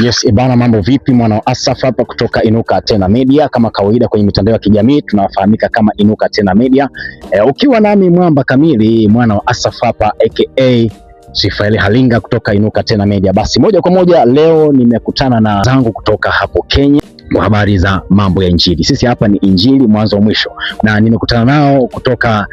Yes, bana, mambo vipi? Mwana wa Asaf hapa kutoka Inuka Tena Media. Kama kawaida kwenye mitandao ya kijamii tunafahamika kama Inuka Tena Media. Ukiwa nami mwamba kamili mwana wa Asaf hapa aka Sifaeli Halinga kutoka Inuka Tena Media. Basi moja kwa moja leo nimekutana na zangu kutoka hapo Kenya kwa habari za mambo ya Injili. Sisi hapa ni Injili mwanzo mwisho, na nimekutana nao kutoka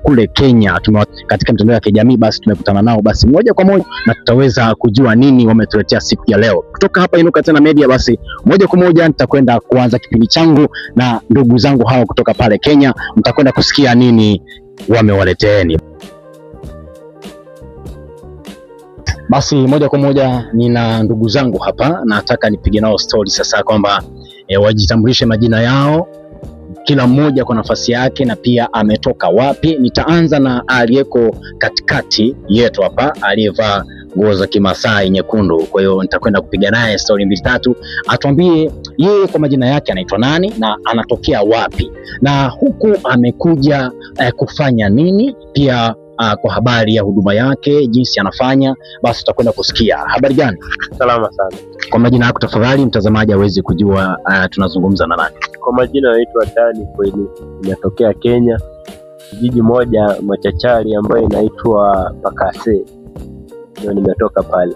kule Kenya. Katika mitandao ya kijamii basi tumekutana nao basi moja kwa moja, na tutaweza kujua nini wametuletea siku ya leo kutoka hapa Inuka Tena Media. Basi moja kwa moja nitakwenda kuanza kipindi changu na ndugu zangu hawa kutoka pale Kenya. Mtakwenda kusikia nini wamewaleteeni. Basi moja kwa moja nina ndugu zangu hapa, nataka nipige nao story sasa kwamba wajitambulishe majina yao, kila mmoja kwa nafasi yake na pia ametoka wapi. Nitaanza na aliyeko katikati yetu hapa, aliyevaa nguo za Kimasai nyekundu. Kwa hiyo nitakwenda kupiga naye story mbili tatu, atuambie yeye kwa majina yake anaitwa nani na anatokea wapi na huku amekuja kufanya nini, pia kwa habari ya huduma yake jinsi anafanya. Basi tutakwenda kusikia. Habari gani? Salama sana. Kwa majina yako tafadhali, mtazamaji aweze kujua tunazungumza na nani. Kwa majina naitwa Dani Kweli, ninatokea Kenya, jiji moja machachari ambayo inaitwa Pakase, ndio nimetoka pale.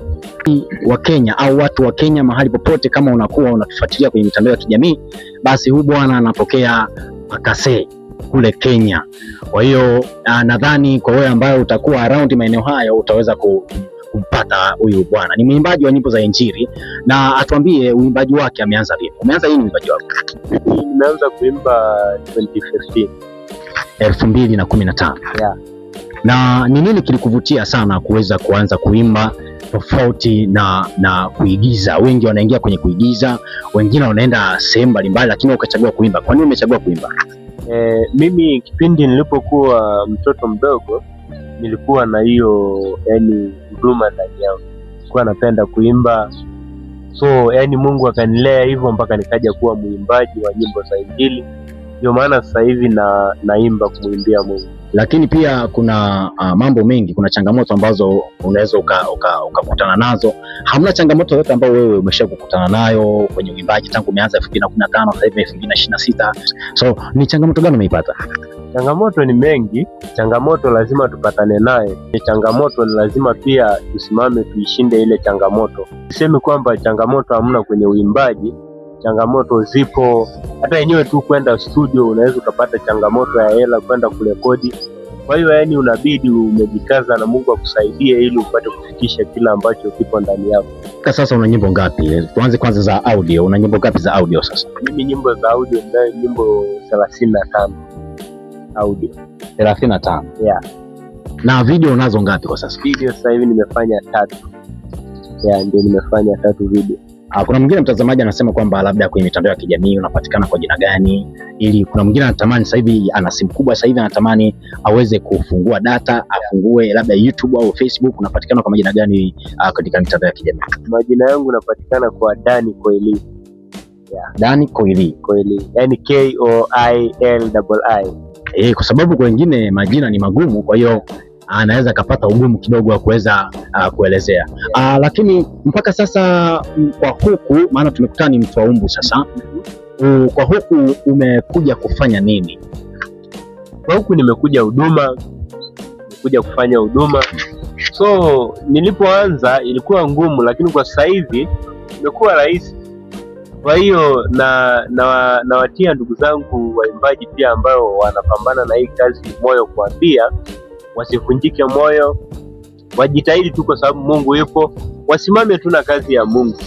Wa Kenya au watu wa Kenya mahali popote, kama unakuwa unatufuatilia kwenye mitandao ya kijamii, basi huyu bwana anatokea Pakase kule Kenya. Kwa hiyo nadhani kwa wewe ambaye utakuwa around maeneo hayo utaweza kumpata huyu bwana. Ni mwimbaji wa nyimbo za Injili, na atuambie uimbaji wake ameanza lini. Umeanza lini uimbaji wako? Nimeanza kuimba 2015. 2015. Yeah. Na ni nini kilikuvutia sana kuweza kuanza kuimba tofauti na kuigiza? Wengi wanaingia kwenye kuigiza, wengine wanaenda sehemu mbalimbali, lakini ukachagua kuimba. Kwa nini umechagua kuimba? Mimi kipindi nilipokuwa mtoto mdogo nilikuwa na hiyo huduma ndani yangu, nilikuwa napenda kuimba, so Mungu akanilea hivyo mpaka nikaja kuwa mwimbaji wa nyimbo za Injili. Ndio maana sasa hivi naimba kumuimbia Mungu. Lakini pia kuna mambo mengi, kuna changamoto ambazo unaweza ukakutana nazo. Hamna changamoto yote ambayo wewe umeshakukutana nayo kwenye uimbaji tangu umeanza 2015 sasa hivi 2026? So ni changamoto gani umeipata? Changamoto ni mengi, changamoto lazima tupatane naye. Changamoto ni lazima pia tusimame tuishinde ile changamoto. Sisemi kwamba changamoto hamna kwenye uimbaji, changamoto zipo. Hata yenyewe tu kwenda studio unaweza ukapata changamoto ya hela kwenda kurekodi. Kwa hiyo unabidi umejikaza na Mungu akusaidie ili upate kufikisha kila ambacho kipo ndani yako. Sasa una nyimbo ngapi? Tuanze kwanza za audio. Una nyimbo ngapi za audio sasa? Mimi nyimbo za audio ninayo nyimbo 35 audio. 35? Yeah. Na video unazo ngapi kwa sasa? Video sasa hivi nimefanya 3. Yeah, ndio nimefanya 3 video. Kuna mwingine mtazamaji anasema kwamba labda kwenye mitandao ya kijamii unapatikana kwa jina gani, ili kuna mwingine anatamani sasa hivi ana simu kubwa, sasa hivi anatamani aweze kufungua data, afungue labda YouTube au Facebook. Unapatikana kwa majina gani katika mitandao ya kijamii? Majina yangu napatikana kwa Dani Kweli. Yeah. Dani Kweli. Kweli. KOILI. Kwa sababu kwa wengine majina ni magumu, kwa hiyo anaweza kapata ugumu kidogo wa kuweza kuelezea. Lakini mpaka sasa kwa huku, maana tumekutana ni mtu wa umbu sasa, kwa huku umekuja kufanya nini? Kwa huku nimekuja huduma, nimekuja kufanya huduma. So nilipoanza ilikuwa ngumu, lakini kwa sasa hivi imekuwa rahisi. Kwa hiyo nawatia ndugu zangu waimbaji pia ambao wanapambana na hii kazi moyo, kuambia wasivunjike moyo, wajitahidi tu kwa sababu Mungu yupo, wasimame tu na kazi ya Mungu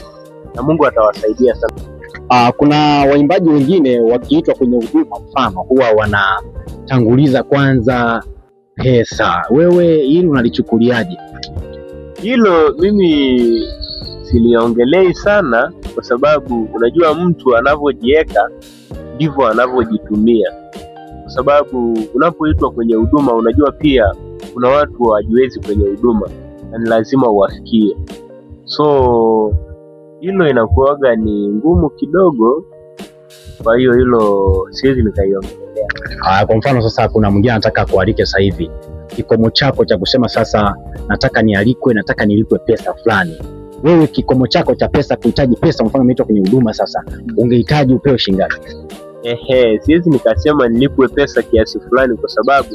na Mungu atawasaidia sana. Kuna waimbaji wengine wakiitwa kwenye huduma, mfano huwa wanatanguliza kwanza pesa. Wewe hili unalichukuliaje? Hilo mimi siliongelei sana, kwa sababu unajua mtu anavyojiweka ndivyo anavyojitumia. Kwa sababu unapoitwa kwenye huduma, unajua pia kuna watu hawajiwezi kwenye huduma na ni lazima uwafikie. So hilo inakuwaga ni ngumu kidogo, kwa hiyo hilo siwezi nikaiongelea. Kwa mfano sasa kuna mwingine anataka kualike sasa hivi, kikomo chako cha kusema sasa nataka nialikwe, nataka nilipwe pesa fulani, wewe kikomo chako cha pesa, kuhitaji pesa, mfano umeitwa kwenye huduma sasa, ungehitaji upewe shilingi ngapi? Siwezi nikasema nilipwe pesa kiasi fulani, kwa sababu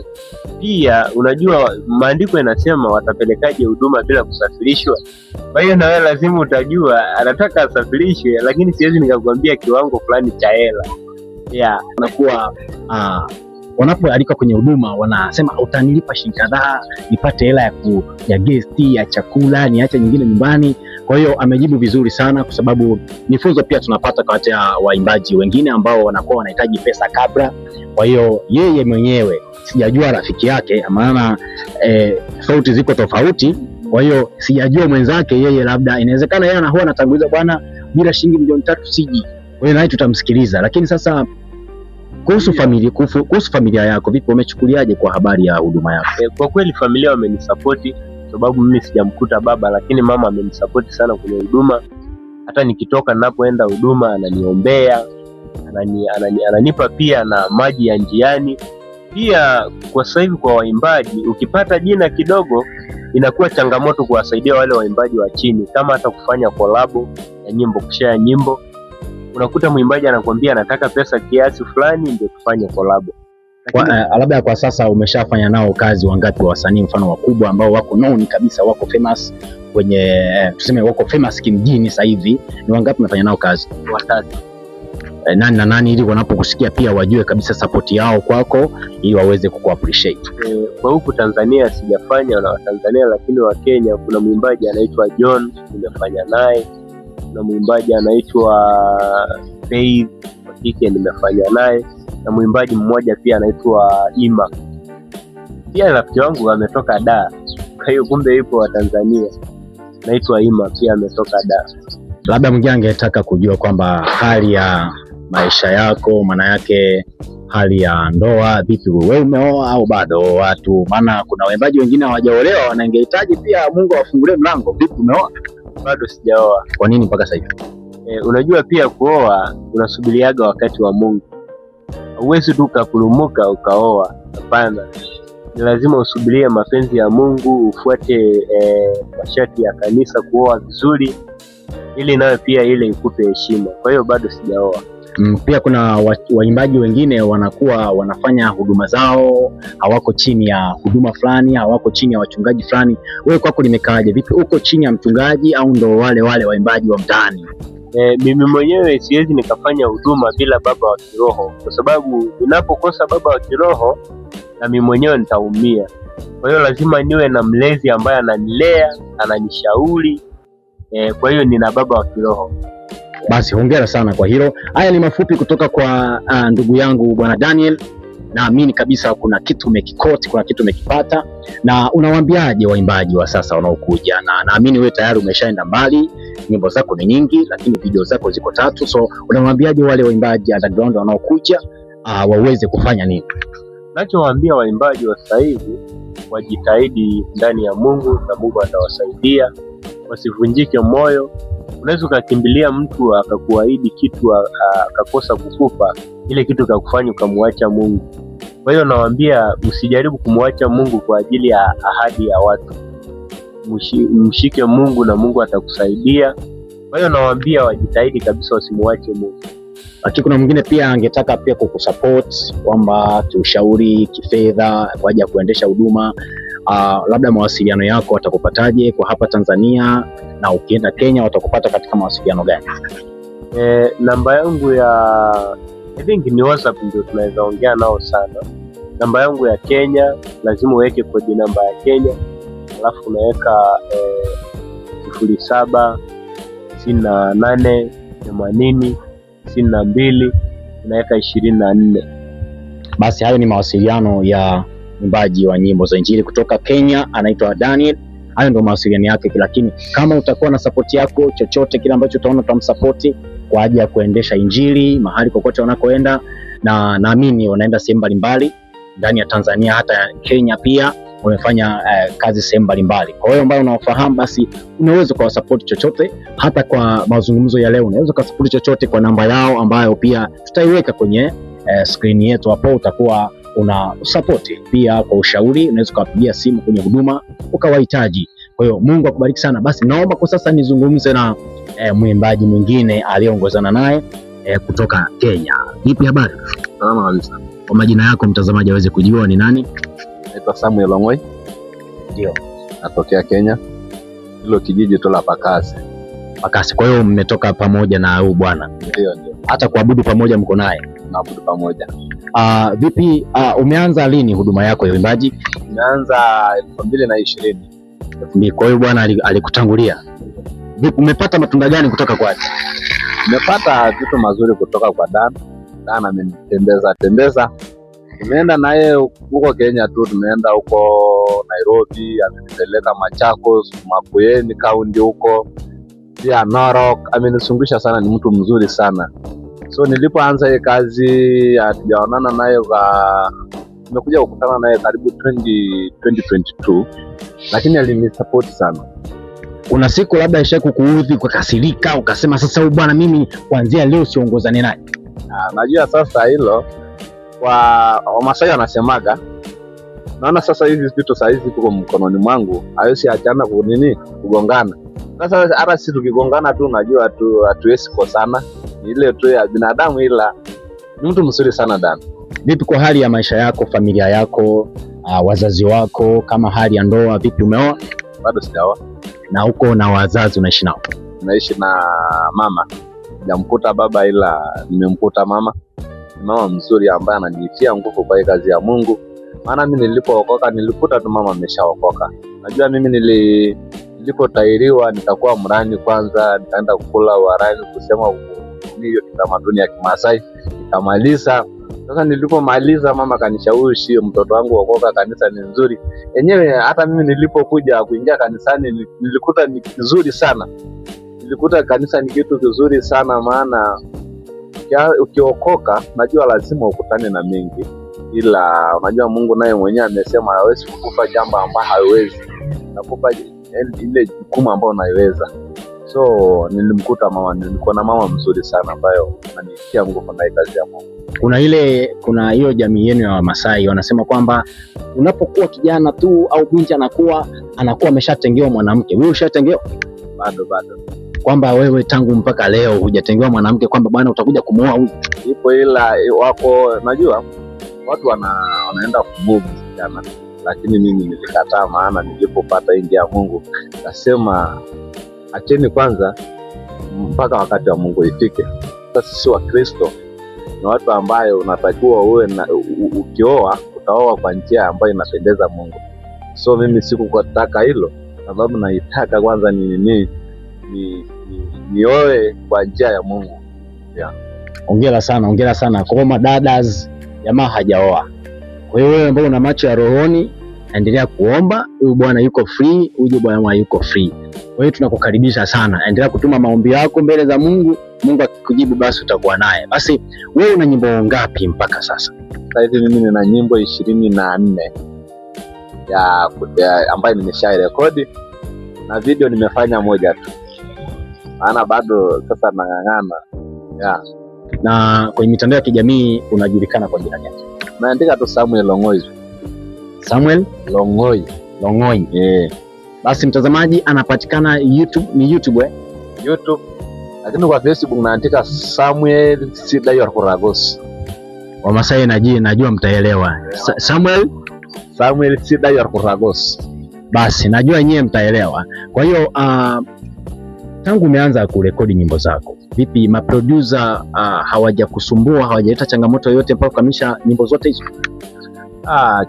pia unajua maandiko yanasema watapelekaje huduma bila kusafirishwa. Kwa hiyo na wewe lazima utajua anataka asafirishwe, lakini siwezi nikakwambia kiwango fulani cha hela. Wanakuwa wanapoalika kwenye huduma wanasema utanilipa shilingi kadhaa nipate hela ya guest, ya chakula, niache nyingine nyumbani. Kwa hiyo amejibu vizuri sana, kwa sababu ni funzo pia tunapata kwa waimbaji wengine ambao wanakuwa wanahitaji pesa kabla. Kwa hiyo yeye mwenyewe sijajua rafiki yake, maana sauti ziko tofauti. Kwa hiyo sijajua mwenzake yeye, labda inawezekana yeye anakuwa anatanguliza, bwana bila shilingi milioni 3 siji. Kwa hiyo naye tutamsikiliza, lakini sasa kuhusu familia yako vipi, umechukuliaje kwa habari ya huduma yako? Kwa kweli familia wamenisapoti, sababu mimi sijamkuta baba, lakini mama amenisapoti sana kwenye huduma. Hata nikitoka ninapoenda huduma ananiombea, ananipa pia na maji ya njiani. Pia kwa sasa hivi kwa waimbaji, ukipata jina kidogo inakuwa changamoto kuwasaidia wale waimbaji wa chini, kama hata kufanya kolabo ya nyimbo, kushare nyimbo. Unakuta mwimbaji anakuambia anataka pesa kiasi fulani ndio tufanye kolabo. Labda kwa sasa umeshafanya nao kazi wangapi, wasanii mfano wakubwa ambao wako known kabisa, wako famous kwenye tuseme wako famous kimjini sasa hivi, ni wangapi umefanya nao kazi? 3. Nani na nani, ili wanapokusikia pia wajue kabisa support yao kwako, ili waweze kukuappreciate? Kwa huku Tanzania sijafanya na Watanzania, lakini wa Kenya kuna mwimbaji anaitwa John, nimefanya naye. Kuna mwimbaji anaitwa Faith wa kike, nimefanya naye, na mwimbaji mmoja pia anaitwa Ima. Pia rafiki wangu ametoka Dar, kwa hiyo kumbe yupo wa Tanzania, anaitwa Ima, pia ametoka Dar. Labda mwingine angetaka kujua kwamba hali ya maisha yako, maana yake hali ya ndoa vipi, wewe umeoa au bado watu? Maana kuna waimbaji wengine hawajaolewa wanangehitaji pia Mungu awafungulie mlango. Vipi, umeoa? Bado sijaoa. Kwa nini mpaka sasa hivi? Unajua pia kuoa unasubiriaga wakati wa Mungu. Huwezi tu kupulumuka ukaoa, hapana. Ni lazima usubirie mapenzi ya Mungu, ufuate masharti ya kanisa kuoa vizuri, ili nawe pia ile ikupe heshima. Kwa hiyo bado sijaoa. Pia kuna waimbaji wengine wanakuwa wanafanya huduma zao, hawako chini ya huduma fulani, hawako chini ya wachungaji fulani. Wewe kwako limekaaje? Vipi, uko chini ya mchungaji au ndo wale waimbaji wa mtaani? Mimi mwenyewe siwezi nikafanya huduma bila baba wa kiroho, kwa sababu ninapokosa baba wa kiroho na mimi mwenyewe nitaumia. Kwa hiyo lazima niwe na mlezi ambaye ananilea, ananishauri. Kwa hiyo nina baba wa kiroho. Basi hongera sana kwa hilo. Haya ni mafupi kutoka kwa ndugu yangu Bwana Daniel. Naamini kabisa kuna kitu umekikoti, kuna kitu umekipata. Na unawaambiaje waimbaji wa sasa wanaokuja? Na naamini wewe tayari umeshaenda mbali, nyimbo zako ni nyingi, lakini video zako ziko 3. So unawaambiaje wale waimbaji underground wanaokuja waweze kufanya nini? Nachowaambia waimbaji wa sasa hivi wajitahidi ndani ya Mungu na Mungu atawasaidia. Wasivunjike moyo. Unaweza ukakimbilia mtu akakuahidi kitu akakosa kukupa, ile kitu kakufanya ukamwacha Mungu. Kwa hiyo nawaambia usijaribu kumwacha Mungu kwa ajili ya ahadi ya watu. Mshike Mungu na Mungu atakusaidia. Kwa hiyo nawaambia wajitahidi kabisa, wasimwache Mungu. Lakini kuna mwingine pia angetaka pia kukusupport, kwamba tushauri kifedha kwa ajili ya kuendesha huduma. Labda mawasiliano yako watakupataje kwa hapa Tanzania, na ukienda Kenya watakupata katika mawasiliano gani? Namba yangu ya I think ni WhatsApp ndio tunaweza ongea nao sana. Namba yangu ya Kenya lazima uweke kodi namba ya Kenya, alafu unaweka 07 68 80 62 unaweka 24. Basi hayo ni mawasiliano ya mwimbaji wa nyimbo za Injili kutoka Kenya, anaitwa Daniel. Hayo ndio mawasiliano yake, lakini kama utakuwa na support yako, chochote kile ambacho utaona tutamsupport kwa ajili ya kuendesha Injili mahali kokote wanakoenda, na naamini wanaenda sehemu mbalimbali ndani ya Tanzania, hata Kenya pia wamefanya kazi sehemu mbalimbali. Kwa hiyo ambao unawafahamu, basi unaweza kwa support chochote. Hata kwa mazungumzo ya leo unaweza kwa support chochote kwa namba yao ambayo pia tutaiweka kwenye screen yetu hapo, utakuwa una support. Pia kwa ushauri unaweza kuwapigia simu kwenye huduma ukawahitaji. Kwa hiyo Mungu akubariki sana. Basi naomba kwa sasa nizungumze na mwimbaji mwingine aliyeongozana naye kutoka Kenya. Vipi habari? Salama kabisa. Kwa majina yako mtazamaji aweze kujua ni nani? Naitwa Samuel Ongoi. Ndio. Natokea Kenya. Hilo kijiji tu la Pakasi. Pakasi. Kwa hiyo mmetoka pamoja na huyu bwana? Ndio. Hata kuabudu pamoja mko naye? Naabudu pamoja. Vipi umeanza lini huduma yako ya uimbaji? Nimeanza 2020. Kwa hiyo bwana alikutangulia. Vipi umepata matunda gani kutoka kwake? Nimepata vitu mazuri kutoka kwa Dan. Dan amenitembeza. Tumeenda naye huko Kenya tu, tumeenda huko Nairobi, amenipeleka Machakos, Makueni kaunti huko, pia Narok, amenisungisha sana, ni mtu mzuri sana. So nilipoanza hii kazi hatujaonana naye nimekuja kukutana naye karibu 2022, lakini alinisupport sana. Kuna siku labda ishakuudhi ukakasirika ukasema sasa huyu bwana mimi kuanzia leo siongozane naye? Najua sasa hilo kwa Wamasai wanasemaga, naona sasa hizi vitu saa hizi tuko mkononi mwangu, hawezi achana kugongana. Sasa hata sisi tukigongana tu najua tu hatuwezi kosana, ni ile tu ya binadamu, ila ni mtu mzuri sana Dan. Vipi kwa hali ya maisha yako, familia yako, wazazi wako, kama hali ya ndoa vipi, umeoa? Bado sijaoa. Na huko na wazazi unaishi nao? Naishi na mama, sijamkuta baba ila nimemkuta mama. Mama mzuri ambaye ananitia nguvu kwa kazi ya Mungu. Maana mimi nilipookoka nilikuta tu mama ameshaokoka. Najua mimi nilipotairiwa nitakuwa mrani kwanza, nikaenda kukula warani kusema hiyo kitamaduni ya Kimasai, nikamaliza. Sasa nilipomaliza mama kanishawishi mtoto wangu okoka, kanisa ni nzuri. Yenyewe hata mimi nilipokuja kuingia kanisani nilikuta ni kizuri sana. Nilikuta kanisa ni kitu kizuri sana, maana ukiokoka najua lazima ukutane na mengi, ila unajua Mungu naye mwenyewe amesema hawezi kukupa jambo ambalo hawezi, nakupa ile jukumu ambayo unaiweza. So nilimkuta mama, nilikuwa na mama mzuri sana ambayo ananitia nguvu na kazi ya Mungu. Kuna hiyo jamii yenu ya Wamasai wanasema kwamba unapokuwa kijana tu au binti anakuwa ameshatengewa mwanamke. Wewe ushatengewa? Bado. Kwamba wewe tangu mpaka leo hujatengewa mwanamke, kwamba bwana utakuja kumuoa huyu? Ipo, ila wako najua watu wanaenda kumove sana, lakini mimi nilikataa, maana nilipopata njia ya Mungu nasema acheni kwanza mpaka wakati wa Mungu ifike. Sasa sisi wa Kristo ni watu ambayo unatakiwa uwe na ukioa utaoa kwa njia ambayo inapendeza Mungu. So mimi sikutaka hilo, sababu naitaka kwanza nioe kwa njia ya Mungu. Yeah. Hongera sana kwa madadas jamaa hajaoa. Kwa hiyo wewe ambao una macho ya rohoni, endelea kuomba, huyu bwana yuko free, huyu bwana yuko free. Kwa hiyo tunakukaribisha sana, endelea kutuma maombi yako mbele za Mungu. Mungu akikujibu basi utakuwa naye. Basi wewe una nyimbo ngapi mpaka sasa? Sasa hivi mimi nina nyimbo 24 ambayo nimeshairekodi, na video nimefanya moja tu, maana bado sasa nang'ang'ana. Yeah. Na kwenye mitandao ya kijamii unajulikana kwa jina gani? Naandika tu Samuel Ongoi. Samuel Ongoi. Basi mtazamaji, anapatikana YouTube, ni YouTube YouTube. Lakini kwa Facebook naandika Samuel Sidayor Kuragos. Wamasai najua mtaelewa. Samuel Sidayor Kuragos. Basi najua nyewe mtaelewa. Kwa hiyo tangu umeanza kurekodi nyimbo zako, vipi maproducer hawajakusumbua, hawajaleta changamoto yoyote mpaka kukamilisha nyimbo zote hizo?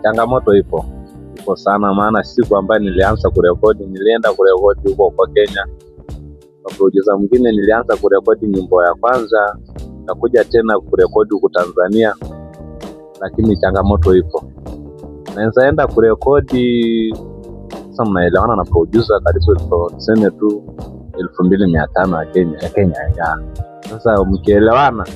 Changamoto ipo sana, maana siku ambayo nilianza kurekodi nilienda kurekodi huko kwa Kenya. Kwa producer mwingine nilianza kurekodi nyimbo ya kwanza, nakuja tena kurekodi huko Tanzania, lakini changamoto ipo. Naweza enda kurekodi, sasa mnaelewana na producer karibu tuseme tu 2500 ya Kenya. Sasa mkielewana,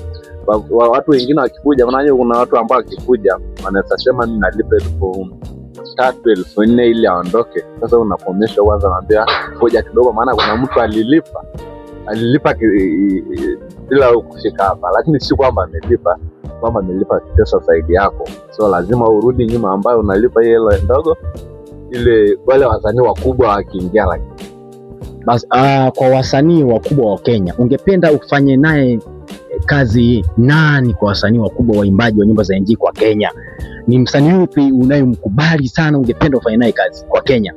watu wengine wakikuja, unajua kuna watu ambao wakikuja wanaweza sema mimi nalipa 3,000-4,000 ili aondoke. Sasa unakomesha kwanza, naambia ngoja kidogo, maana kuna mtu alilipa bila kufika hapa, lakini si kwamba amelipa pesa zaidi yako. So lazima urudi nyuma, ambayo unalipa ile ndogo ile wale wasanii wakubwa wakiingia. Lakini basi kwa wasanii wakubwa wa Kenya ungependa ufanye naye kazi nani? Kwa wasanii wakubwa waimbaji wa nyimbo za Injili kwa Kenya, ni msanii upi unayemkubali sana ungependa ufanye naye kazi kwa Kenya?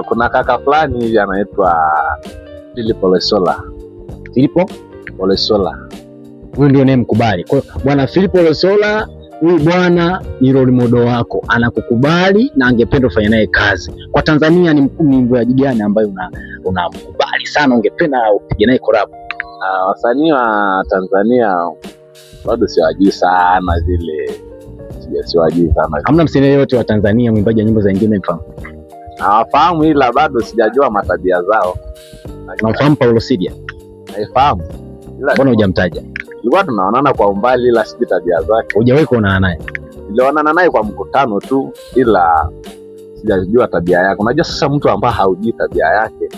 Kuna kaka fulani hivi anaitwa Philip Olesola. Philip Olesola. Huyu ndio unayemkubali. Kwa hiyo bwana Philip Olesola, huyu bwana ni role model wako, anakukubali na angependa ufanye naye kazi. Kwa Tanzania ni mwimbaji gani ambaye unamkubali sana ungependa upige naye collab? Wasanii wa Tanzania bado siwajui sana vile. Siwajui sana. Hamna msanii yote wa Tanzania mwimbaji wa nyimbo za Injili mfahamu? Nawafahamu ila bado sijajua matabia zao. Unamfahamu Paulo Sidia? Naifahamu. Mbona hujamtaja? Tulikuwa tunaonana kwa umbali ila sijui tabia zake. Hujawahi kuonana naye? Nilionana naye kwa mkutano tu ila sijajua tabia yake. Unajua sasa mtu ambaye haujui tabia yake,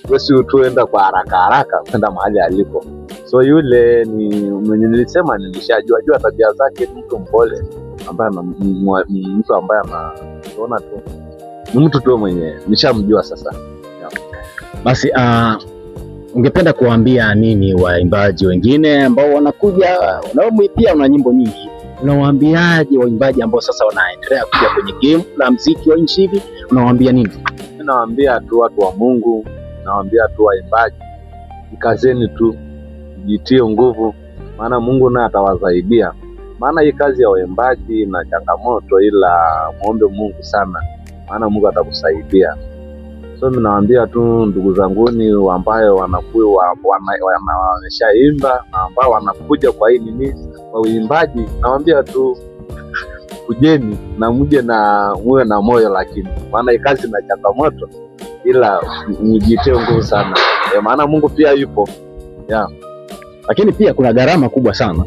wewe si tuenda kwa haraka kwenda mahali alipo. So yule ni mwenye nilisema nilishajua tabia zake, mtu mpole ambaye mtu ambaye anaona tu ni mtu tu mwenye nishamjua sasa. Basi ungependa kuambia nini waimbaji wengine ambao wanakuja, pia una nyimbo nyingi, unawaambiaje waimbaji ambao sasa wanaendelea kuja kwenye game la muziki wa Injili, unawaambia nini? Nawaambia tu watu wa Mungu, nawaambia tu waimbaji, jikazeni tu, jitie nguvu, maana Mungu naye atawasaidia. Maana hii kazi ya waimbaji na changamoto, ila muombe Mungu sana, maana Mungu atakusaidia. So mimi nawaambia tu ndugu zanguni ambayo wanakuwa wameshaimba na ambao wanakuja kwa hii nini kwa uimbaji, nawaambia tu kujeni na muje na muwe na moyo, lakini maana hii kazi na changamoto, ila mjitie nguvu sana. Maana Mungu pia yupo. Lakini pia kuna gharama kubwa sana.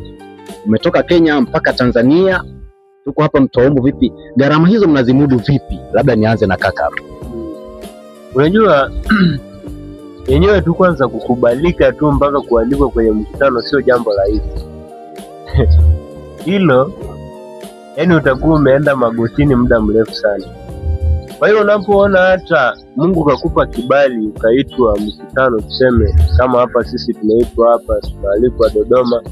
Umetoka Kenya mpaka Tanzania, tuko hapa Mtoombo, vipi gharama hizo mnazimudu vipi? Labda nianze na kaka hapa. Unajua yenyewe tu kwanza kukubalika tu mpaka kualikwa kwenye mkutano sio jambo rahisi. Hilo yani utakuwa umeenda magotini muda mrefu sana. Kwa hiyo unapoona hata Mungu kakupa kibali ukaitwa mkutano, tuseme kama hapa sisi tunaitwa hapa, tunaalikwa Dodoma,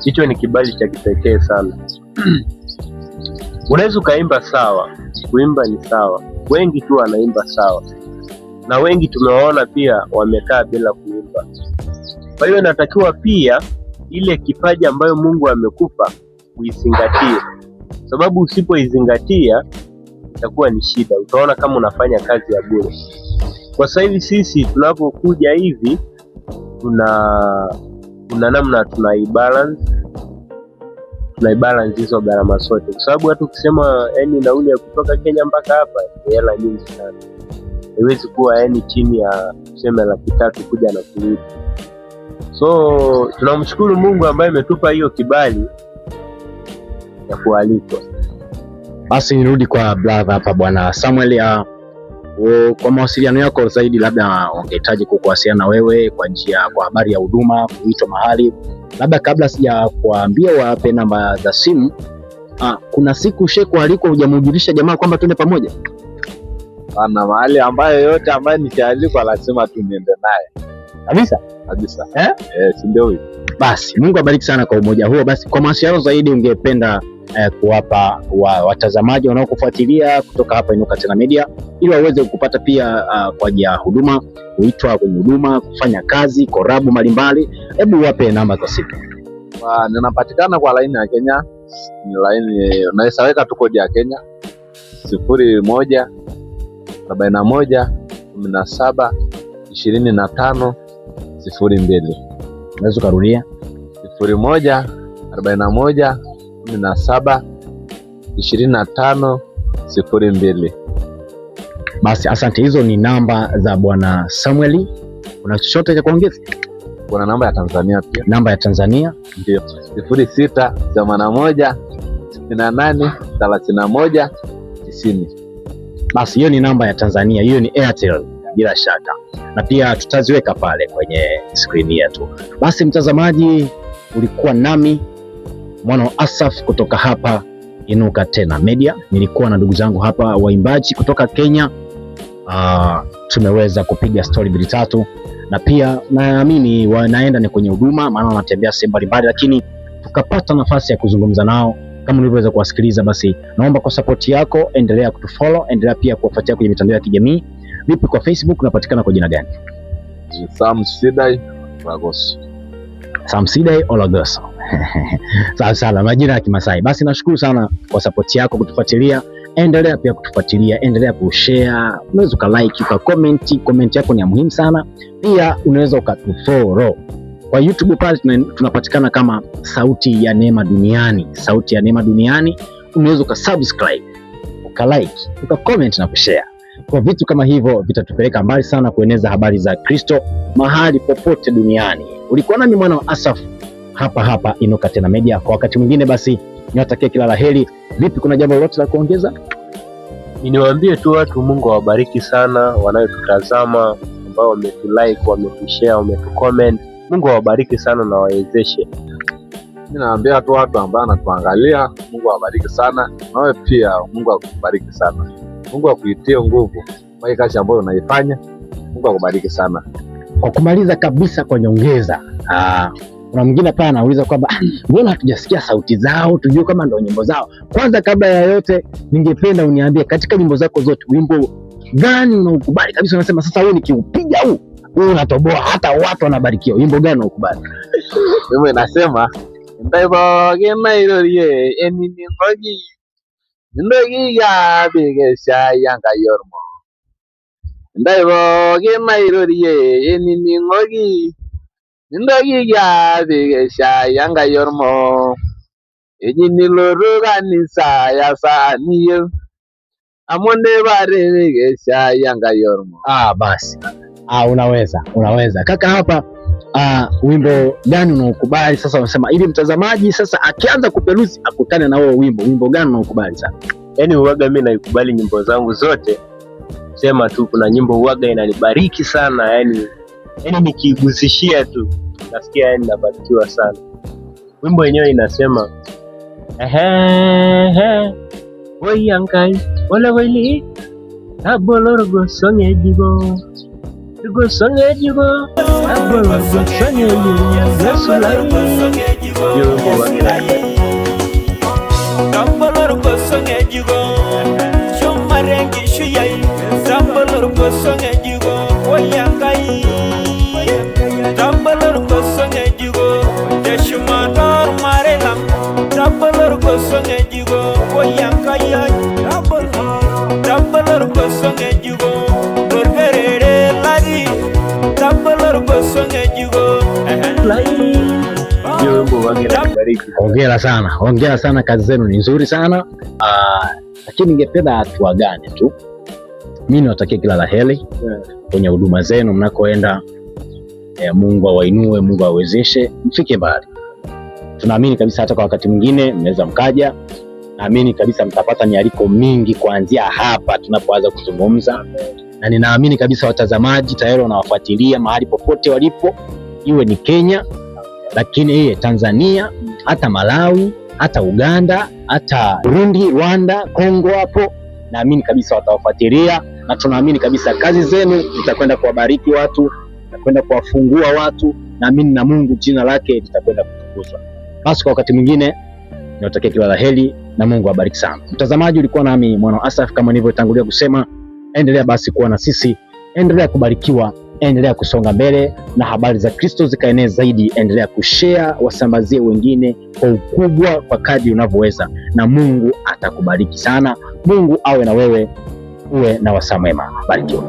hicho ni kibali cha kipekee sana. Unaweza ukaimba sawa, kuimba ni sawa, wengi tu wanaimba sawa, na wengi tumewaona pia wamekaa bila kuimba. Kwa hiyo inatakiwa pia ile kipaji ambayo Mungu amekupa uizingatie, sababu usipoizingatia itakuwa ni shida, utaona kama unafanya kazi ya bure. Kwa sasa hivi sisi tunapokuja hivi kuna namna tunaibalance hizo gharama zote, kwa sababu hata ukisema nauli ya kutoka Kenya mpaka hapa ni hela nyingi sana. Haiwezi kuwa chini ya tuseme 300,000 kuja na kurudi. So tunamshukuru Mungu ambaye ametupa hiyo kibali ya kualikwa. Basi nirudi kwa brother hapa bwana Samuel, kwa mawasiliano yako zaidi, labda ungehitaji kuwasiliana na wewe kwa habari ya huduma, kuitwa mahali, labda kabla sija kuambia wape namba za simu, kuna siku sheku aliko hujamujulisha jamaa kwamba twende pamoja? Ana mahali ambayo yote ambaye nikialikwa lazima tu niende naye. Kabisa. Si ndio huyo? Basi Mungu abariki sana kwa umoja huo. Basi kwa mawasiliano zaidi ungependa kuwapa watazamaji wanaokufuatilia kutoka hapa Inuka Tena Media, ili waweze kupata pia kwa ajili ya huduma, kuitwa kwenye huduma, kufanya kazi, korabu mbalimbali, hebu wape namba za simu. Ninapatikana kwa laini ya Kenya, ni laini unaweza weka tu kodi ya Kenya 01 41 17 25 02. Unaweza kurudia? 01 41 17 25 02. Basi asante, hizo ni namba za bwana Samuel. Kuna chochote cha kuongeza? Kuna namba ya Tanzania pia. Namba ya Tanzania ndio 06 81 68 31 90. Basi hiyo ni namba ya Tanzania, hiyo ni Airtel bila shaka, na pia tutaziweka pale kwenye screen yetu. Basi mtazamaji, ulikuwa nami mwana wa Asaf kutoka hapa Inuka Tena Media. Nilikuwa na ndugu zangu hapa waimbaji kutoka Kenya. Tumeweza kupiga story 2-3 na pia naamini wanaenda ni kwenye huduma, maana wanatembea sehemu mbalimbali, lakini tukapata nafasi ya kuzungumza nao. Kama ulivyoweza kuwasikiliza, basi naomba kwa support yako, endelea kutufollow, endelea pia kufuatilia kwenye mitandao ya kijamii. Vipi kwa Facebook unapatikana kwa jina gani? Sam Sidai Olagoso. Sam Sidai Olagoso. Sawa sawa, majina ya Kimasai. Basi nashukuru sana kwa support yako kutufuatilia. Endelea pia kutufuatilia, endelea kushare, unaweza ukalike, ukacomment. Comment yako ni ya muhimu sana. Pia unaweza ukatufollow kwa YouTube pale tunapatikana kama Sauti ya Neema Duniani. Sauti ya Neema Duniani. Unaweza ukasubscribe, ukalike, ukacomment na kushare. Kwa vitu kama hivyo vitatupeleka mbali sana kueneza habari za Kristo mahali popote duniani. Ulikuwa nami mwana wa Asaf hapa Inuka Tena Media. Kwa wakati mwingine basi niwatakie kila la heri. Vipi, kuna jambo lolote la kuongeza? Niwaambie tu watu, Mungu awabariki sana wanayotutazama, ambao wametulike, wametushare, wametucomment. Mungu awabariki sana na wawezeshe. Mimi naambia tu watu ambao wanatuangalia, Mungu awabariki sana. Nawe pia Mungu akubariki sana. Mungu akuitie nguvu kwa kazi ambayo unaifanya. Mungu akubariki sana. Kwa kumaliza kabisa kwa nyongeza, kuna mwingine pale anauliza kwamba mbona hatujasikia sauti zao tujue kama ndio nyimbo zao. Kwanza kabla ya yote, ningependa uniambie katika nyimbo zako zote wimbo gani unaukubali kabisa, unasema sasa huu nikiupiga huu unatoboa hata watu wanabarikiwa? Wimbo gani unaukubali? Mimi nasema ndaibo gena irorie enini ngogi ndogi ya bigesha yanga yormo. Ndaibo gena irorie enini ngogi ndogi ya bigesha yanga yormo. Ejini loro kanisa ya saniye amonde bare bigesha yanga yormo. Basi unaweza kaka hapa. Wimbo gani unaukubali sasa? Unasema ili mtazamaji sasa akianza kuperuzi akutane na wewe wimbo gani unaukubali sana? Yaani uwaga mimi naikubali nyimbo zangu zote. Sema tu kuna nyimbo uwaga inanibariki sana, yani nikigusishia tu nasikia yani nabarikiwa sana. Wimbo wenyewe inasema oyankai wala wali abolorgo songe jigo songe jigo abolorgo songe jigo shomarengi shuyai zambolorgo songe jigo oyankai zambolorgo songe jigo deshmador marelam zambolorgo songe jigo oyankai zambolorgo songe jigo dorgerere lagi zambolorgo songe jigo lai. Hongera sana, kazi zenu ni nzuri sana. Lakini ningependa tuagane tu. Mimi niwatakie kila la heri kwenye huduma zenu mnakoenda. Mungu awainue, Mungu awezeshe mfike mbali. Tunaamini kabisa hata kwa wakati mwingine mnaweza mkaja. Naamini kabisa mtapata mialiko mingi kuanzia hapa tunapoanza kuzungumza, na ninaamini kabisa watazamaji tayari wanawafuatilia mahali popote walipo, iwe ni Kenya, lakini Tanzania, hata Malawi, hata Uganda, hata Burundi, Rwanda, Kongo hapo. Naamini kabisa watawafuatilia, na tunaamini kabisa kazi zenu zitakwenda kuwabariki watu, zitakwenda kuwafungua watu. Naamini na Mungu jina lake litakwenda kutukuzwa. Basi kwa wakati mwingine niwatakie kila la heri na Mungu awabariki sana. Mtazamaji, ulikuwa nami mwana Asaf, kama nilivyotangulia kusema, endelea basi kuwa na sisi, endelea kubarikiwa, endelea kusonga mbele na habari za Kristo zikaenee zaidi. Endelea kushare, wasambazie wengine kwa ukubwa, kwa kadri unavyoweza, na Mungu atakubariki sana. Mungu awe na wewe, uwe na wasaa mwema. Barikiwa.